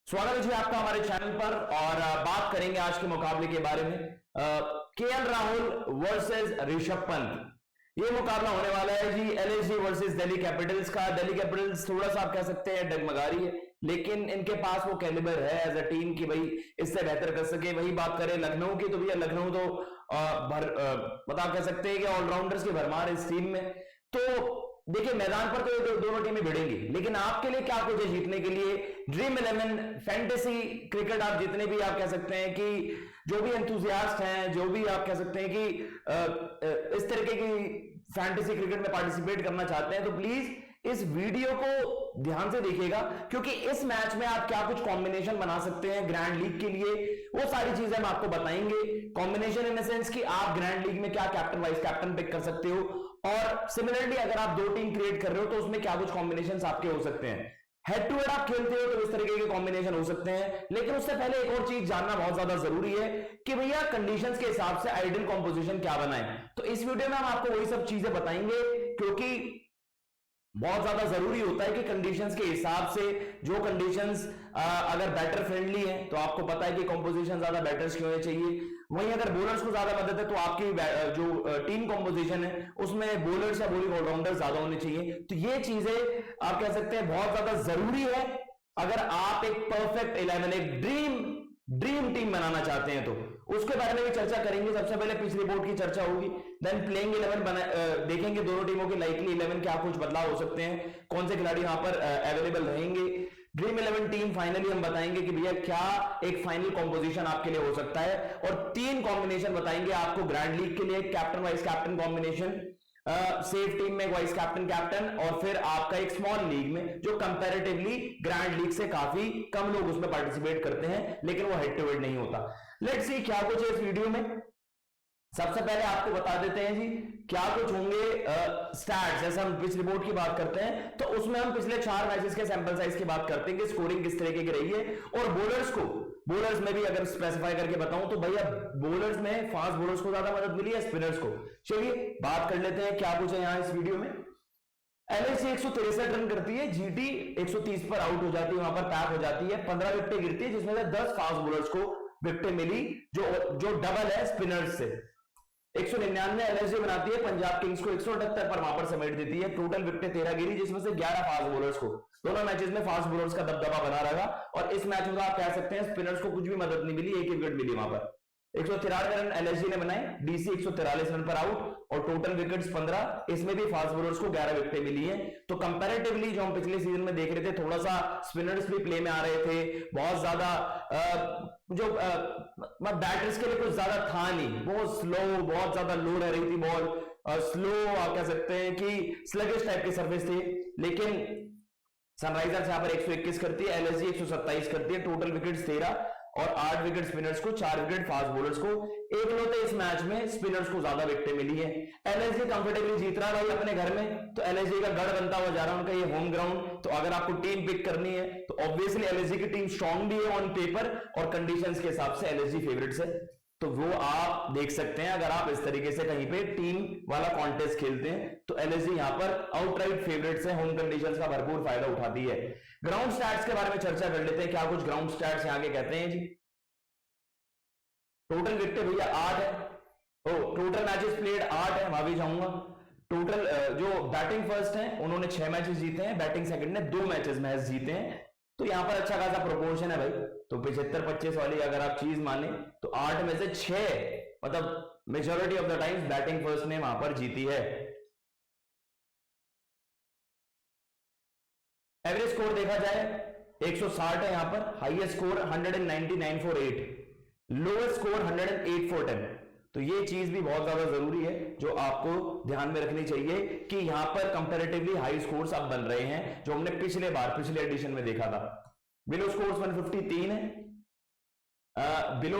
स्वागत है जी आपका हमारे चैनल पर। और बात करेंगे आज के मुकाबले के बारे में। केएल राहुल वर्सेस ऋषभ पंत, ये मुकाबला होने वाला है जी एलएसजी वर्सेस दिल्ली कैपिटल्स का। दिल्ली कैपिटल्स थोड़ा सा आप कह सकते हैं डगमगा रही है, लेकिन इनके पास वो कैलिबर है एज अ टीम कि भाई इससे बेहतर कर सके। वही बात करें लखनऊ की, तो भैया लखनऊ तो मतलब कह सकते हैं कि ऑलराउंडर्स की भरमार इस टीम में। तो देखिए मैदान पर तो ये दोनों टीमें भिड़ेंगी, लेकिन आपके लिए क्या कुछ है जीतने के लिए। ड्रीम 11 फैंटेसी क्रिकेट, आप जितने भी आप कह सकते हैं कि जो भी एंथुसियास्ट हैं, जो भी आप कह सकते हैं कि इस तरीके की फैंटेसी क्रिकेट में पार्टिसिपेट करना चाहते हैं, तो प्लीज इस वीडियो को ध्यान से देखिएगा, क्योंकि इस मैच में आप क्या कुछ कॉम्बिनेशन बना सकते हैं ग्रैंड लीग के लिए, वो सारी चीजें हम आपको बताएंगे। कॉम्बिनेशन इन द सेंस कि आप ग्रैंड लीग में क्या कैप्टन वाइस कैप्टन पिक कर सकते हो, और सिमिलरली अगर आप दो टीम क्रिएट कर रहे हो तो उसमें क्या कुछ कॉम्बिनेशंस आपके हो सकते हैं। हेड टू हेड आप खेलते हो तो इस तरीके के कॉम्बिनेशन हो सकते हैं। लेकिन उससे पहले एक और चीज जानना बहुत ज्यादा जरूरी है कि भैया कंडीशंस के हिसाब से आइडियल कॉम्पोजिशन क्या बनाएं। तो इस वीडियो में हम आपको वही सब चीजें बताएंगे, क्योंकि बहुत ज्यादा जरूरी होता है कि कंडीशंस के हिसाब से जो कंडीशंस अगर बैटर फ्रेंडली है तो आपको पता है कि कॉम्पोजिशन ज्यादा बैटर्स की होनी चाहिए। वहीं अगर बॉलर्स को ज्यादा मदद है तो आपकी जो टीम कॉम्पोजिशन है उसमें बॉलर्स या बॉलिंग ऑलराउंडर ज्यादा होने चाहिए। तो ये चीजें आप कह सकते हैं बहुत ज्यादा जरूरी है अगर आप एक परफेक्ट 11, एक ड्रीम टीम बनाना चाहते हैं। तो उसके बारे में भी चर्चा करेंगे। सबसे पहले पिच रिपोर्ट की चर्चा होगी, देन प्लेइंग 11 देखेंगे दोनों टीमों की लाइकली 11 क्या कुछ बदलाव हो सकते हैं, कौन से खिलाड़ी यहां पर अवेलेबल रहेंगे। ड्रीम 11 टीम फाइनली हम बताएंगे कि भैया क्या एक फाइनल कॉम्पोजिशन आपके लिए हो सकता है, और 3 कॉम्बिनेशन बताएंगे आपको ग्रैंड लीग के लिए। Captain vice captain combination, safe team में वाइस कैप्टन, और फिर आपका एक स्मॉल लीग में जो कंपैरेटिवली ग्रैंड लीग से काफी कम लोग उसमें पार्टिसिपेट करते हैं, लेकिन वो हेड टू हेड नहीं होता। लेट्स सी क्या कुछ है इस वीडियो में। सबसे पहले आपको बता देते हैं जी क्या कुछ होंगे स्टैट्स। जैसे हम पिच रिपोर्ट की बात करते हैं तो उसमें हम पिछले 4 मैचेस के सैंपल साइज की बात करते हैं कि स्कोरिंग किस तरीके की रही है। और बॉलर्स में भी अगर स्पेसिफाई करके बताऊं तो भैया बॉलर्स में फास्ट बॉलर्स को ज्यादा मदद मिली है, स्पिनर्स को। चलिए बात कर लेते हैं क्या कुछ है यहां इस वीडियो में। एलएसजी 163 रन करती है, जीटी 130 पर आउट हो जाती है, वहां पर पैक हो जाती है, 15 विकेटें गिरती है, जिसमें से 10 फास्ट बॉलर्स को विकेटें मिली, जो डबल है स्पिनर्स से। 199 एलएसजी बनाती है, पंजाब किंग्स को 178 पर वहां पर समेट देती है। टोटल विकेटें 13 गिरी, जिसमें से 11 फास्ट बॉलर्स को। दोनों मैचेस में फास्ट बॉलर्स का दबदबा बना रहा, और इस मैच में आप कह सकते हैं स्पिनर्स को कुछ भी मदद नहीं मिली, एक ही विकेट मिली वहां पर। 193 रन एलएसजी ने बनाए, डीसी 143 रन पर आउट, और टोटल विकेट्स 15, इसमें भी फास्ट बॉलर्स को 11 विकेटें मिली हैं। तो कंपैरेटिवली जो हम पिछले सीजन में देख रहे थे, थोड़ा सा स्पिनर्स भी प्ले में आ रहे थे, बहुत ज्यादा जो बैटर्स के लिए कुछ ज्यादा था नहीं, बहुत स्लो, बहुत ज्यादा लो रह रही थी बॉल, स्लो आप कह सकते हैं कि स्लगिश टाइप के सर्विस थे। लेकिन सनराइजर्स यहां पर 121 करती है, एलएसजी 127 करती है, टोटल विकेट्स 13 और 8 विकेट स्पिनर्स को, 4 विकेट फास्ट बॉलर्स को। एक लोटे इस मैच में स्पिनर्स को ज्यादा विकेटें मिली है। एलएसजी कंफर्टेबली जीत रहा है अपने घर में, तो एलएसजी का गढ़ बनता हुआ जा रहा है, उनका ये होम ग्राउंड। तो अगर आपको टीम पिक करनी है तो ऑब्वियसली एलएसजी की टीम स्ट्रांग भी है ऑन पेपर, और कंडीशंस के हिसाब से एलएसजी फेवरेट्स है, तो वो आप देख सकते हैं। अगर आप इस तरीके से कहीं पे टीम वाला कॉन्टेस्ट खेलते हैं तो एलएसजी यहां पर आउटराइट फेवरेट्स है, होम कंडीशंस का भरपूर फायदा उठाती है। ग्राउंड स्टैट्स के बारे में चर्चा कर लेते हैं, क्या कुछ ग्राउंड स्टैट्स यहां के कहते हैं जी। टोटल विकेट भैया 8 है, टोटल मैचेस प्लेड 8 है, वहां भी जाऊंगा। टोटल जो बैटिंग फर्स्ट है उन्होंने 6 मैचेस जीते हैं, बैटिंग सेकंड ने 2 मैचेस मैच जीते हैं, तो यहां पर अच्छा खासा प्रोपोर्शन है भाई। तो 75-25 वाली अगर आप चीज माने तो 8 में से 6 मतलब majority of the times batting first ने वहां पर जीती है। एवरेज स्कोर देखा जाए 160 है यहां पर, highest score 199 for 8, lowest score 108 for 10। तो ये चीज भी बहुत ज्यादा जरूरी है जो आपको ध्यान में रखनी चाहिए कि यहां पर कंपैरेटिवली हाई स्कोर्स अब बन रहे हैं, जो हमने पिछले एडिशन में देखा था। बिलो स्कोर्स 153 है, बिलो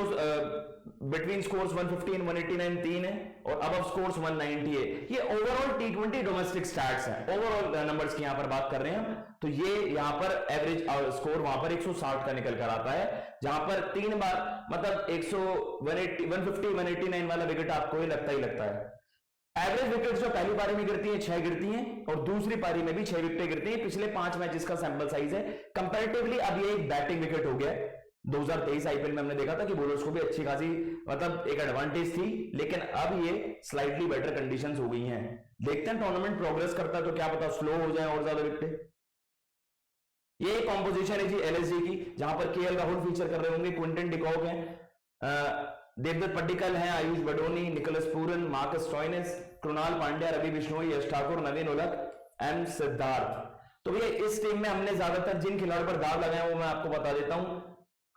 बिटवीन स्कोर्स 115 189 3 है, और अबव स्कोर्स 190 है। ये ओवरऑल टी20 डोमेस्टिक स्टैट्स हैं, ओवरऑल नंबर्स की यहां पर बात कर रहे हैं हम। तो ये यहां पर एवरेज स्कोर वहां पर 160 का निकल कर आता है, जहां पर 3 बार मतलब 150 189 वाला विकेट आपको ही लगता है। एवरेज विकेट्स जो पहली पारी में गिरती हैं 6 गिरती हैं और दूसरी पारी में भी 6 विकेटें गिरती हैं। पिछले 5 मैचेस का सैंपल साइज है। कंपैरेटिवली अब ये एक बैटिंग विकेट हो गया है। 2023 आईपीएल में हमने देखा था कि बॉलर्स को भी अच्छी खासी मतलब एक एडवांटेज थी, लेकिन अब ये स्लाइटली बेटर कंडीशंस हो गई हैं। देखते हैं टूर्नामेंट प्रोग्रेस करता है तो क्या पता स्लो हो जाए और ज्यादा विकेटें। ये कॉम्पोजिशन है जी एलएसजी की, जहां पर केएल राहुल फीचर कर रहे होंगे, क्विंटन डिकॉक हैं, देवदत्त पट्टिकल हैं, Ayush Badoni, Nicholas Pooran, Marcus Stoinis, Krunal Pandya, Ravi Bishnoi, Yash Thakur, Naveen ul Haq, M Siddharth. तो भैया इस टीम में हमने ज्यादातर जिन खिलाड़ियों पर दाव लगाया वो मैं आपको बता देता हूं।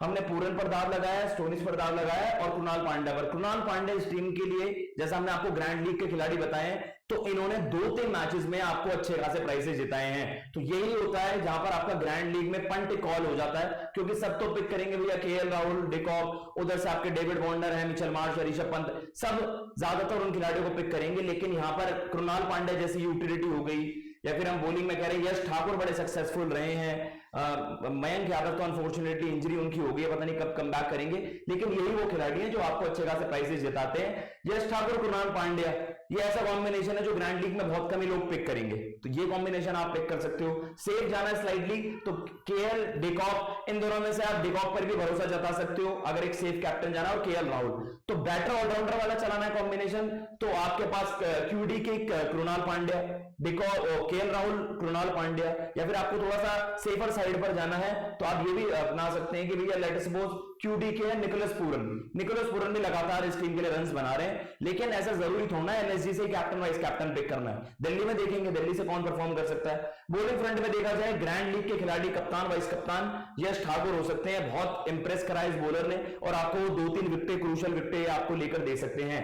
हमने पूरन पर दाव लगाया, स्टोनिस पर दाव लगाया और कृणाल पांड्या पर। कृणाल पांड्या इस टीम के लिए जैसा हमने आपको ग्रैंड लीग के खिलाड़ी बताए तो इन्होंने 2-3 मैचेस में आपको अच्छे खासे प्राइसेस जिताए हैं। तो यही होता है जहां पर आपका ग्रैंड लीग में पंट कॉल हो जाता है, क्योंकि सब तो पिक करेंगे भैया केएल राहुल, डिकॉक, उधर से आपके डेविड वार्नर है, मिचेल मार्श, ऋषभ पंत, सब ज्यादातर उन खिलाड़ियों को पिक करेंगे। लेकिन यहां पर कृणाल पांड्या जैसी यूटिलिटी हो गई, या फिर हम बॉलिंग में कह रहे हैं यश ठाकुर बड़े सक्सेसफुल रहे हैं, मयंक यादव तो अनफॉर्चुनेटली इंजरी उनकी हो गई है, पता नहीं कब कम बैक करेंगे, लेकिन यही वो खिलाड़ी हैं जो आपको अच्छे खासे प्राइसेस जिताते हैं। यश ठाकुर, कृणाल पांड्या, ये ऐसा कॉम्बिनेशन है जो ग्रैंड लीग में बहुत कम ही लोग पिक करेंगे, तो ये कॉम्बिनेशन आप पिक कर सकते हो। सेफ जाना है स्लाइडली तो केएल, डिकॉक, इन दोनों में से आप डिकॉक पर भी भरोसा जता सकते हो अगर एक सेफ कैप्टन जाना, और केएल राहुल तो बेटर ऑलराउंडर वाला चलाना है कॉम्बिनेशन, तो आपके पास क्यूडी के कृणाल पांड्या, डिकॉक, केएल राहुल, कृणाल पांड्या, या फिर आपको थोड़ा सा सेफर साइड पर जाना है तो आप ये भी अपना सकते हैं कि भैया लेट सपोज क्यूडी के है निकोलस पूरन। निकोलस पूरन भी लगातार इस टीम के लिए रन्स बना रहे हैं, लेकिन ऐसा जरूरी थोड़ा है एलएसजी से कैप्टन वाइस कैप्टन पिक करना है। दिल्ली में देखेंगे दिल्ली से कौन परफॉर्म कर सकता है। बॉलिंग फ्रंट में देखा जाए ग्रैंड लीग के खिलाड़ी कप्तान वाइस कप्तान यश ठाकुर हो सकते हैं, बहुत इंप्रेस करा इस बॉलर ने और आपको 2-3 विकेटें, क्रूशियल विकेटें आपको लेकर दे सकते हैं।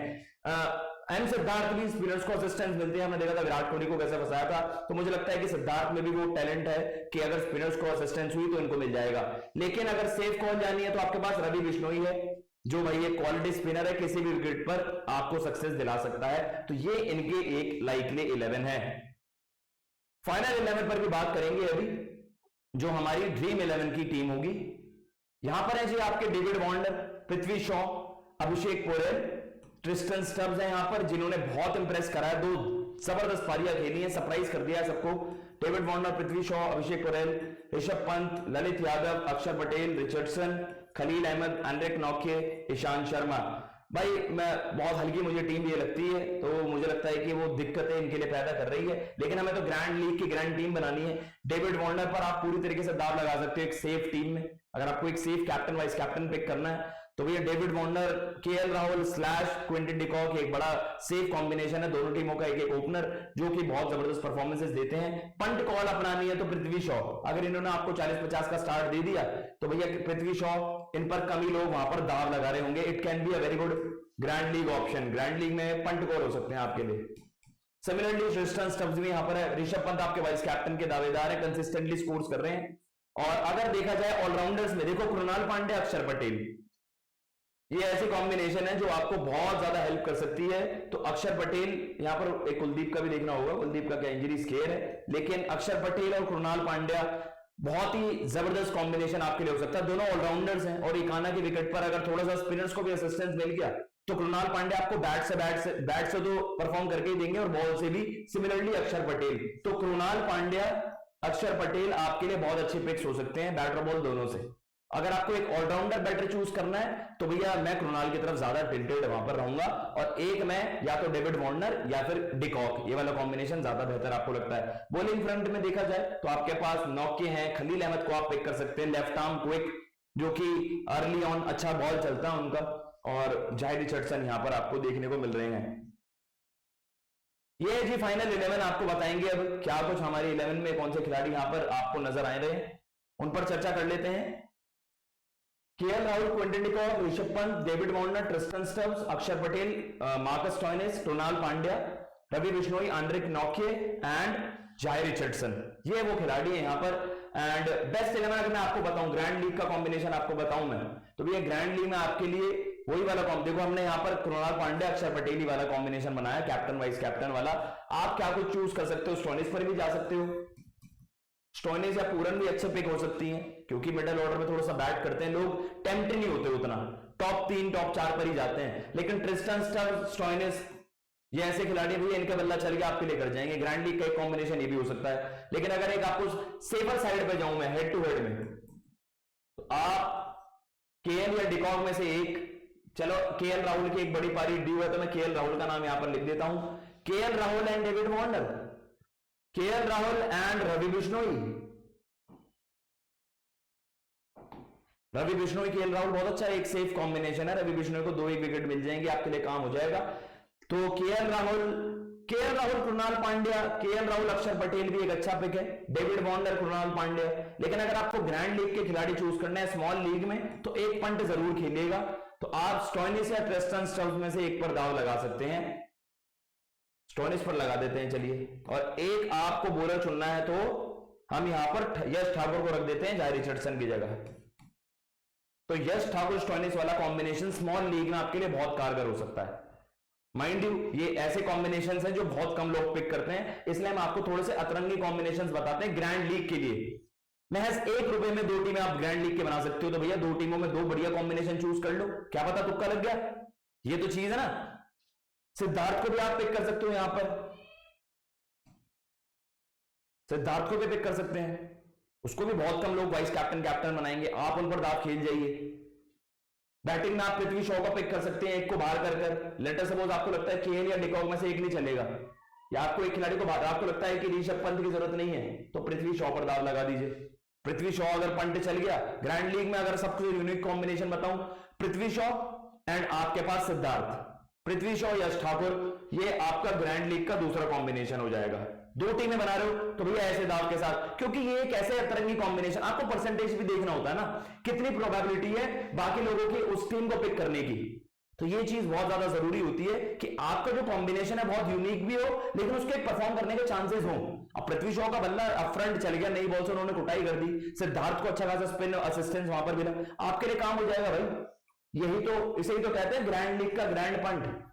एम सिद्धार्थ भी स्पिनर्स को असिस्टेंस मिलती है, हमने देखा था विराट कोहली को कैसे फंसाया था, तो मुझे लगता है कि सिद्धार्थ में भी वो टैलेंट है कि अगर स्पिनर्स को असिस्टेंस हुई तो इनको मिल जाएगा। लेकिन अगर सेफ कॉल जानी है तो आपके पास रवि बिश्नोई है जो भाई एक क्वालिटी स्पिनर है, किसी भी विकेट पर आपको सक्सेस दिला सकता है, तो ये इनके एक लाइकली 11 है। फाइनल 11 पर भी बात करेंगे अभी, जो हमारी ड्रीम 11 की टीम होगी। यहां पर है जी आपके डेविड वार्नर, पृथ्वी शॉ, अभिषेक पोरेल, ट्रिस्टन स्टब्स है यहां पर जिन्होंने बहुत इंप्रेस करा है, 2 जबरदस्त पारियां खेली हैं, सरप्राइज कर दिया है सबको। डेविड वार्नर, पृथ्वी शॉ, अभिषेक पोरेल, ऋषभ पंत, ललित यादव, अक्षर पटेल, रिचर्डसन, खलील अहमद, एंड्रिक नॉके, ईशांत शर्मा। भाई मैं बहुत हल्की मुझे टीम ये लगती है, तो मुझे लगता है कि वो दिक्कतें इनके लिए पैदा कर रही है, लेकिन हमें तो ग्रैंड लीग की ग्रैंड टीम बनानी है। डेविड वार्नर पर आप पूरी तरीके से दाव लगा सकते हो एक सेफ टीम में। अगर आपको एक safe captain vice captain pick करना है तो भैया David Warner, KL Rahul slash Quinton de Kock एक बड़ा सेफ कॉम्बिनेशन है, दोनों टीमों का एक एक ओपनर जो कि बहुत जबरदस्त परफॉर्मेंसेस देते हैं। पंट कॉल अपनानी है तो पृथ्वी शॉ, अगर इन्होंने आपको 40-50 का स्टार्ट दे दिया तो भैया पृथ्वी शॉ, इन पर कम ही लोग वहां पर दाव लगा रहे होंगे। It can be a very good grand league option, grand league में पंट कॉल हो सकते हैं आपके लिए। सिमिलरली ट्रिस्टन स्टब्स भी यहां पर है, ऋषभ पंत आपके वाइस कैप्टन के दावेदार है, कंसिस्टेंटली स्कोर्स कर रहे हैं। और अगर देखा जाए ऑलराउंडर्स में देखो कृणाल पांड्या, अक्षर पटेल, ये ऐसी कॉम्बिनेशन है जो आपको बहुत ज्यादा हेल्प कर सकती है। तो अक्षर पटेल, यहां पर एक कुलदीप का भी देखना होगा, कुलदीप का क्या इंजरी स्केयर है, लेकिन अक्षर पटेल और कृणाल पांड्या बहुत ही जबरदस्त कॉम्बिनेशन आपके लिए हो सकता है। दोनों ऑलराउंडर्स हैं और इकाना की विकेट पर अगर थोड़ा सा स्पिनर्स को भी असिस्टेंस मिल गया तो कृणाल पांड्या आपको बैट से तो परफॉर्म करके ही देंगे और बॉल से भी। सिमिलरली अक्षर पटेल, तो कृणाल पांड्या, अक्षर पटेल आपके लिए बहुत अच्छे पिक्स हो सकते हैं बैट और बॉल दोनों से। अगर आपको एक ऑलराउंडर बैटर चूज करना है तो भैया मैं कृणाल की तरफ ज्यादा टिल्टेड वहां पर रहूंगा, और एक मैं या तो डेविड वार्नर या फिर डिकॉक, ये वाला कॉम्बिनेशन ज्यादा बेहतर आपको लगता है। बॉलिंग फ्रंट में देखा जाए तो आपके पास नॉके हैं, खलील अहमद को आप पिक कर सकते हैं, लेफ्ट आर्म क्विक जो कि अर्ली ऑन अच्छा बॉल चलता है उनका, और जाहिर रिचर्डसन यहां पर आपको देखने को मिल रहे हैं। ये जी फाइनल 11 आपको बताएंगे अब क्या कुछ हमारी 11 में कौन से खिलाड़ी यहां पर आपको नजर आ रहे हैं, उन पर चर्चा कर लेते हैं। KL Rahul, Quinton de Kock, Rishabh Pant, David Warner, Tristan Stubbs, Axar Patel, Marcus Stoinis, Krunal Pandya, Ravi Bishnoi, Anrich नॉके एंड जाहिर रिचर्डसन, ये वो खिलाड़ी हैं यहाँ पर। एंड बेस्ट 11 अगर मैं आपको बताऊं, ग्रैंड लीग का कॉम्बिनेशन आपको बताऊं मैं, तो भैया ग्रैंड लीग में आपके लिए वही वाला देखो हमने यहाँ पर कृणाल पांड्या, अक्षर पटेल ही वाला कॉम्बिनेशन बनाया, कैप्टन वाइस कैप्टन वाला। आप क्या कुछ चूज कर सकते हो, स्टोइनिस पर भी जा सकते हो, स्टोइनिस या पूरन भी अच्छे पिक हो सकती हैं क्योंकि मिडिल ऑर्डर में थोड़ा सा बैट करते हैं लोग, टेम्प्ट नहीं होते उतना, टॉप 3 टॉप 4 पर ही जाते हैं। लेकिन ट्रिस्टन स्टब्स, स्टोइनिस ये ऐसे खिलाड़ी भैया इनका बल्ला चल गया आपके लिए कर जाएंगे। ग्रैंड लीग का एक कॉम्बिनेशन ये भी हो सकता है। लेकिन अगर एक आपको सेफर साइड पे जाऊं मैं हेड टू हेड में, तो आप केएल या डिकॉक में से एक, चलो केएल राहुल की एक बड़ी पारी ड्यू है तो मैं केएल राहुल का नाम यहां पर लिख देता हूं। KL Rahul and David Warner, KL Rahul and Ravi Bishnoi. Ravi Bishnoi KL Rahul बहुत अच्छा एक सेफ कॉम्बिनेशन है। रवि बिश्नोई को 2-1 विकेट मिल जाएंगे, आपके लिए काम हो जाएगा। तो केएल राहुल कृणाल पांड्या, केएल राहुल अक्षर पटेल भी एक अच्छा पिक है। David Warner Krunal Pandya. लेकिन अगर आपको ग्रैंड लीग के खिलाड़ी चूज करना है स्मॉल लीग में, तो एक पंट जरूर खेलेगा। तो आप स्टोइनिस या ट्रिस्टन स्टब्स में से एक पर दाव लगा सकते हैं। स्टोइनिस पर लगा देते हैं चलिए। और एक आपको बॉलर चुनना है तो हम यहां पर यश ठाकुर को रख देते हैं जाय रिचर्डसन की जगह। तो यश ठाकुर स्टोइनिस वाला कॉम्बिनेशन स्मॉल लीग में आपके लिए बहुत कारगर हो सकता है। माइंड यू ये ऐसे कॉम्बिनेशंस हैं जो बहुत कम लोग पिक करते हैं, इसलिए हम आपको थोड़े से अतरंगी कॉम्बिनेशंस बताते हैं ग्रैंड लीग के लिए। महज ₹1 में 2 टीमें आप ग्रैंड लीग के बना सकते हो। तो भैया 2 टीमों में 2 बढ़िया कॉम्बिनेशन चूज कर लो, क्या पता तुक्का लग गया। ये तो चीज है ना। सिद्धार्थ को भी आप पिक कर सकते हो, यहां पर सिद्धार्थ को भी पिक कर सकते हैं। उसको भी बहुत कम लोग वाइस कैप्टन बनाएंगे, आप उन पर दाव खेल जाइए। बैटिंग में आप पृथ्वी शॉ को पिक कर सकते हैं, एक को बाहर कर लेटर सपोज आपको लगता है केएल या डिकॉक में से एक नहीं चलेगा, या आपको एक खिलाड़ी को बाहर, आपको लगता है कि ऋषभ पंत की जरूरत नहीं है, तो पृथ्वी शॉ पर दाव लगा दीजिए। पृथ्वी शॉ अगर पंट चल गया ग्रैंड लीग में, अगर सबसे यूनिक कॉम्बिनेशन बताऊं, पृथ्वी शॉ एंड आपके पास सिद्धार्थ, पृथ्वी शॉ यश ठाकुर, ये आपका ग्रैंड लीग का दूसरा कॉम्बिनेशन हो जाएगा। 2 टीमें बना रहे हो तो भैया ऐसे दाव के साथ, क्योंकि ये एक ऐसे अतरंगी कॉम्बिनेशन, आपको परसेंटेज भी देखना होता है ना, कितनी प्रोबेबिलिटी है बाकी लोगों की उस टीम को पिक करने की। तो ये चीज बहुत ज्यादा जरूरी होती है कि आपका जो कॉम्बिनेशन है बहुत यूनिक भी हो, लेकिन उसके परफॉर्म करने के चांसेस हो। अब पृथ्वी शॉ का बल्ला अप फ्रंट चल गया, नई बॉल से उन्होंने कुटाई कर दी, सिद्धार्थ को अच्छा खासा स्पिन असिस्टेंस वहां पर मिला, आपके लिए काम हो जाएगा भाई। यही तो, इसे ही तो कहते हैं ग्रैंड लीग का ग्रैंड पंट।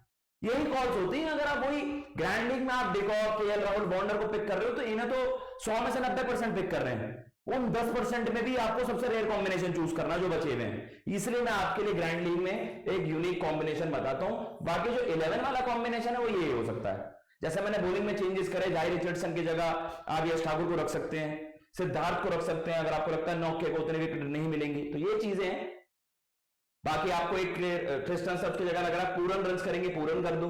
यही कॉल्स होती है। अगर आप वही ग्रैंड लीग में आप डिकॉक, केएल राहुल, वार्नर को पिक कर रहे हो, तो इन्हें तो 100 में से 90% पिक कर रहे हैं। उन 10% में भी आपको सबसे रेयर कॉम्बिनेशन चूज करना जो बचे हुए हैं। इसलिए मैं आपके लिए ग्रैंड लीग में एक यूनिक कॉम्बिनेशन बताता हूं। बाकी जो 11 वाला कॉम्बिनेशन है वो ये हो सकता है। जैसे मैंने बॉलिंग में चेंजेस करे, जाय रिचर्डसन की जगह आप यश ठाकुर को रख सकते हैं, सिद्धार्थ को रख सकते हैं, अगर आपको लगता है नॉक के उतने विकेट नहीं मिलेंगे, तो ये चीजें हैं। बाकी आपको एक ट्रिस्टन स्टब्स की जगह लग रहा है पूरन रन करेंगे, पूरन कर दो।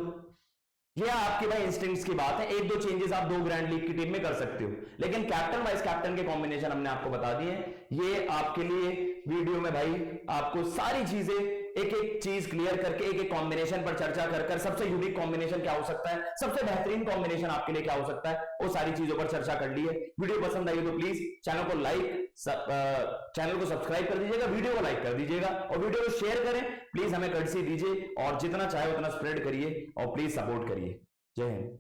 ये आपके भाई इंस्टिंक्ट्स की बात है। 1-2 चेंजेस आप 2 ग्रैंड लीग की टीम में कर सकते हो, लेकिन कैप्टन वाइस कैप्टन के कॉम्बिनेशन हमने आपको बता दिए। ये आपके लिए वीडियो में भाई आपको सारी चीजें एक एक चीज क्लियर करके एक एक कॉम्बिनेशन पर चर्चा कर सबसे यूनिक कॉम्बिनेशन क्या हो सकता है, सबसे बेहतरीन कॉम्बिनेशन आपके लिए क्या हो सकता है, वो सारी चीजों पर चर्चा कर ली है। वीडियो पसंद आई तो प्लीज चैनल को चैनल को सब्सक्राइब कर दीजिएगा, वीडियो को लाइक कर दीजिएगा और वीडियो को शेयर करें। प्लीज हमें कर्टसी दीजिए और जितना चाहे उतना स्प्रेड करिए और प्लीज सपोर्ट करिए। जय हिंद।